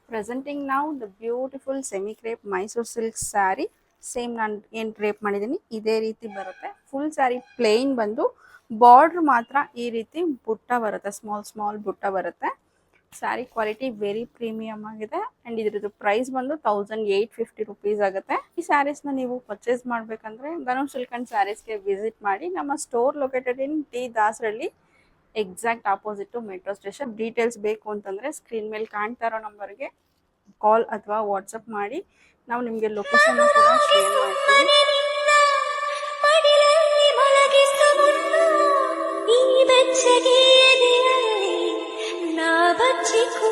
Presenting ನಾವು the beautiful semi crepe Mysuru silk sari. Same ನಾನು ಏನು ಡ್ರೇಪ್ ಮಾಡಿದ್ದೀನಿ ಇದೇ ರೀತಿ ಬರುತ್ತೆ. ಫುಲ್ ಸ್ಯಾರಿ ಪ್ಲೇನ್ ಬಂದು ಬಾರ್ಡ್ರ್ ಮಾತ್ರ ಈ ರೀತಿ ಬುಟ್ಟ ಬರುತ್ತೆ, ಸ್ಮಾಲ್ ಸ್ಮಾಲ್ ಬುಟ್ಟ ಬರುತ್ತೆ. ಸ್ಯಾರಿ ಕ್ವಾಲಿಟಿ ವೆರಿ ಪ್ರೀಮಿಯಮ್ ಆಗಿದೆ ಆ್ಯಂಡ್ ಇದ್ರದ್ದು ಪ್ರೈಸ್ ಬಂದು 1850 ರುಪೀಸ್ ಆಗುತ್ತೆ. ಈ ಸ್ಯಾರೀಸ್ನ ನೀವು ಪರ್ಚೇಸ್ ಮಾಡಬೇಕಂದ್ರೆ ಧನು ಸಿಲ್ಕ್ ಆ್ಯಂಡ್ ಸ್ಯಾರೀಸ್ಗೆ ವಿಸಿಟ್ ಮಾಡಿ. ನಮ್ಮ store located in T Dasarahalli, exact opposite metro station. Details ಬೇಕು ಅಂತಂದರೆ ಸ್ಕ್ರೀನ್ ಮೇಲೆ ಕಾಣ್ತಾ ಇರೋ ನಂಬರ್ಗೆ ಕಾಲ್ ಅಥವಾ ವಾಟ್ಸಪ್ ಮಾಡಿ, ನಾವು ನಿಮಗೆ ಲೊಕೇಶನ್ ಕೂಡ ಶೇರ್ ಮಾಡ್ತೀವಿ. ಈ ಬೆಚ್ಚಗೆ ಎದೆಯಲ್ಲಿ ನಾ ಬಚ್ಚಿಕೋ